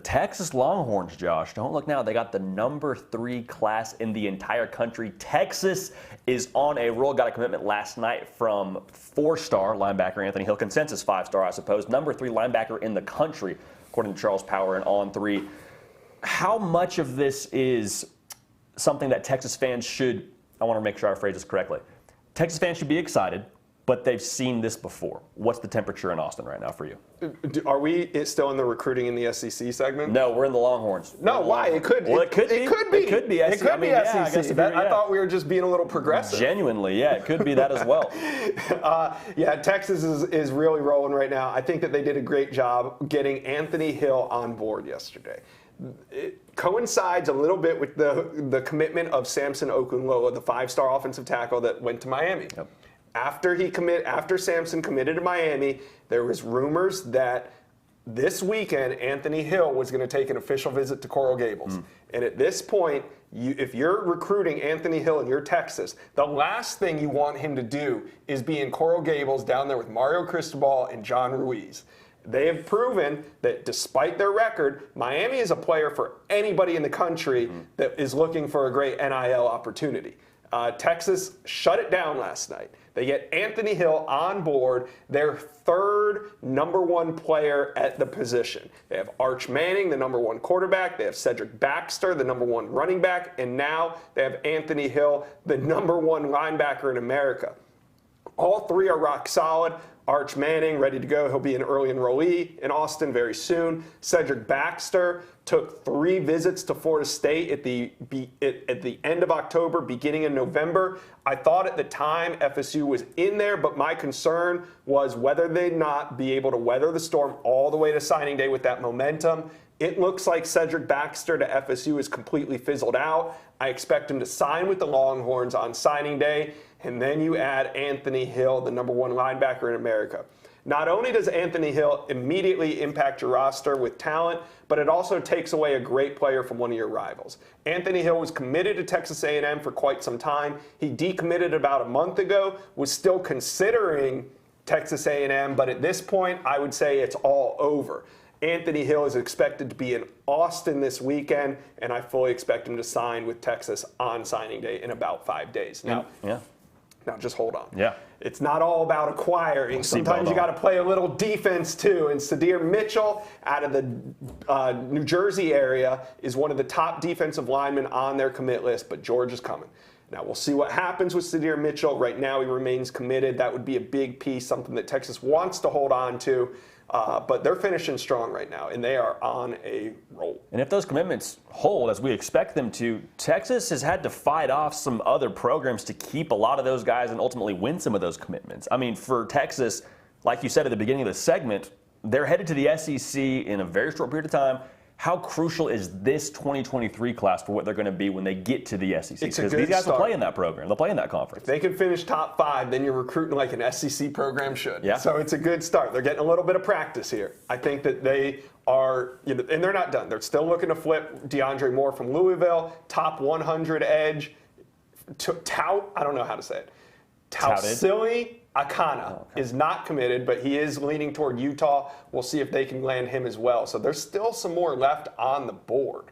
Texas Longhorns, Josh, don't look now. They got the number 3 class in the entire country. Texas is on a roll. Got a commitment last night from 4-star linebacker Anthony Hill, consensus 5-star, I suppose. Number 3 linebacker in the country, according to Charles Power and On3. How much of this is something that Texas fans should, I want to make sure I phrase this correctly, Texas fans should be excited, but they've seen this before. What's the temperature in Austin right now for you? Are we still in the recruiting in the SEC segment? No, we're in the Longhorns. No, why? It could. Well, it could be. It could be. It could be. It could be yeah, SEC. I thought we were just being a little progressive. Genuinely, yeah, it could be that as well. Yeah, Texas is really rolling right now. I think that they did a great job getting Anthony Hill on board yesterday. It coincides a little bit with the commitment of Samson Okunlola, the 5-star offensive tackle that went to Miami. Yep. After Samson committed to Miami, there was rumors that this weekend Anthony Hill was going to take an official visit to Coral Gables. And at this point, if you're recruiting Anthony Hill and you're Texas, the last thing you want him to do is be in Coral Gables down there with Mario Cristobal and John Ruiz. They have proven that despite their record, Miami is a player for anybody in the country that is looking for a great NIL opportunity. Texas shut it down last night. They get Anthony Hill on board, their 3rd number 1 player at the position. They have Arch Manning, the number 1 quarterback. They have Cedric Baxter, the number 1 running back. And now they have Anthony Hill, the number 1 linebacker in America. All 3 are rock solid. Arch Manning, ready to go. He'll be an early enrollee in Austin very soon. Cedric Baxter took 3 visits to Florida State at the end of October, beginning of November. I thought at the time FSU was in there, but my concern was whether they'd not be able to weather the storm all the way to signing day with that momentum. It looks like Cedric Baxter to FSU is completely fizzled out. I expect him to sign with the Longhorns on signing day. And then you add Anthony Hill, the number 1 linebacker in America. Not only does Anthony Hill immediately impact your roster with talent, but it also takes away a great player from one of your rivals. Anthony Hill was committed to Texas A&M for quite some time. He decommitted about a month ago, was still considering Texas A&M, but at this point, I would say it's all over. Anthony Hill is expected to be in Austin this weekend, and I fully expect him to sign with Texas on signing day in about 5 days. Now, Now, just hold on. Yeah. It's not all about acquiring. Sometimes you got to play a little defense, too. And Sadir Mitchell out of the New Jersey area is one of the top defensive linemen on their commit list, but George is coming. Now, we'll see what happens with Sadir Mitchell. Right now, he remains committed. That would be a big piece, something that Texas wants to hold on to. But they're finishing strong right now, and they are on a roll. And if those commitments hold, as we expect them to, Texas has had to fight off some other programs to keep a lot of those guys and ultimately win some of those commitments. I mean, for Texas, like you said at the beginning of the segment, they're headed to the SEC in a very short period of time. How crucial is this 2023 class for what they're going to be when they get to the SEC? Because these guys will play in that program. They'll play in that conference. If they can finish top 5, then you're recruiting like an SEC program should. Yeah. So it's a good start. They're getting a little bit of practice here. I think that they are, and they're not done. They're still looking to flip DeAndre Moore from Louisville, top 100 edge. I don't know how to say it. Tausili Akana is not committed, but he is leaning toward Utah. We'll see if they can land him as well. So there's still some more left on the board.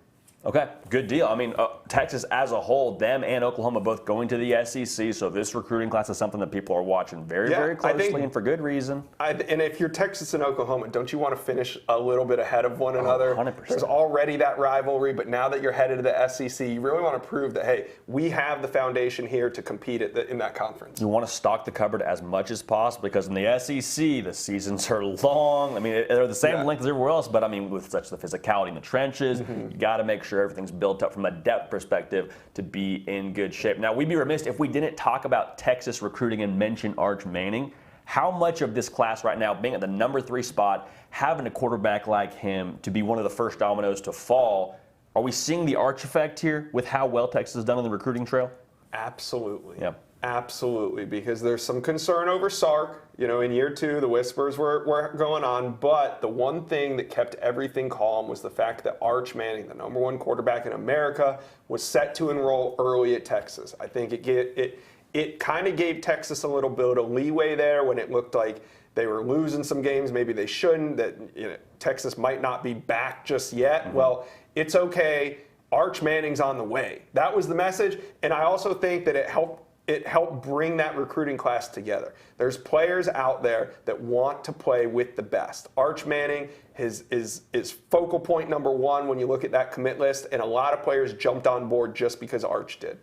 Okay, good deal. I mean, Texas as a whole, them and Oklahoma both going to the SEC, so this recruiting class is something that people are watching very, very closely, and for good reason. And if you're Texas and Oklahoma, don't you want to finish a little bit ahead of one another? 100%. There's already that rivalry, but now that you're headed to the SEC, you really want to prove that, hey, we have the foundation here to compete in that conference. You want to stock the cupboard as much as possible because in the SEC, the seasons are long. I mean, they're the same length as everywhere else, but I mean, with such the physicality in the trenches, you got to make sure everything's built up from a depth perspective to be in good shape. Now, we'd be remiss if we didn't talk about Texas recruiting and mention Arch Manning. How much of this class right now, being at the number 3 spot, having a quarterback like him to be one of the first dominoes to fall, are we seeing the Arch effect here with how well Texas has done on the recruiting trail? Absolutely. Yeah. Absolutely, because there's some concern over Sark. In year 2, the whispers were going on, but the one thing that kept everything calm was the fact that Arch Manning, the number 1 quarterback in America, was set to enroll early at Texas. I think it kind of gave Texas a little bit of leeway there when it looked like they were losing some games maybe they shouldn't, that Texas might not be back just yet. Well, it's okay. Arch Manning's on the way. That was the message, and I also think that it helped bring that recruiting class together. There's players out there that want to play with the best. Arch Manning is focal point number one when you look at that commit list, and a lot of players jumped on board just because Arch did.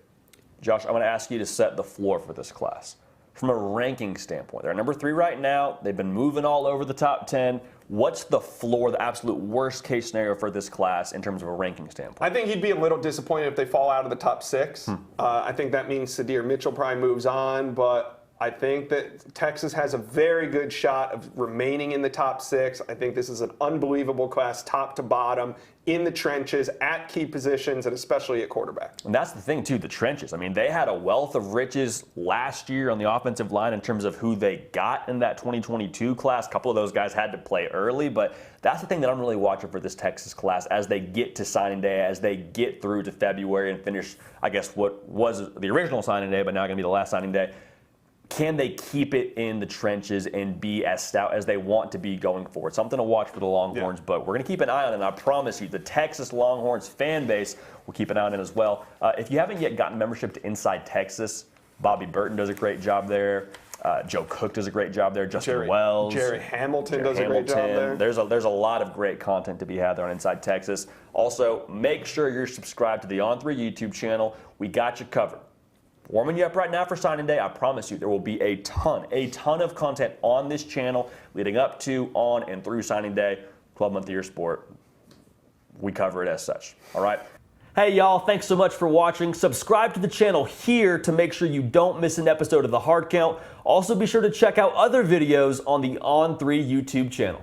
Josh, I want to ask you to set the floor for this class. From a ranking standpoint, they're number 3 right now. They've been moving all over the top 10. What's the floor, the absolute worst case scenario for this class in terms of a ranking standpoint? I think he'd be a little disappointed if they fall out of the top 6. I think that means Sadir Mitchell probably moves on, but I think that Texas has a very good shot of remaining in the top 6. I think this is an unbelievable class, top to bottom, in the trenches, at key positions, and especially at quarterback. And that's the thing, too, the trenches. I mean, they had a wealth of riches last year on the offensive line in terms of who they got in that 2022 class. A couple of those guys had to play early, but that's the thing that I'm really watching for this Texas class as they get to signing day, as they get through to February and finish, I guess, what was the original signing day, but now going to be the last signing day. Can they keep it in the trenches and be as stout as they want to be going forward? Something to watch for the Longhorns, but we're going to keep an eye on it, and I promise you, the Texas Longhorns fan base will keep an eye on it as well. If you haven't yet gotten membership to Inside Texas, Bobby Burton does a great job there. Joe Cook does a great job there. Justin Wells. Jerry Hamilton does a great job there. There's a lot of great content to be had there on Inside Texas. Also, make sure you're subscribed to the On3 YouTube channel. We got you covered. Warming you up right now for signing day. I promise you there will be a ton of content on this channel leading up to, on, and through signing day. 12-month year sport. We cover it as such. All right. Hey, y'all. Thanks so much for watching. Subscribe to the channel here to make sure you don't miss an episode of The Hard Count. Also, be sure to check out other videos on the On3 YouTube channel.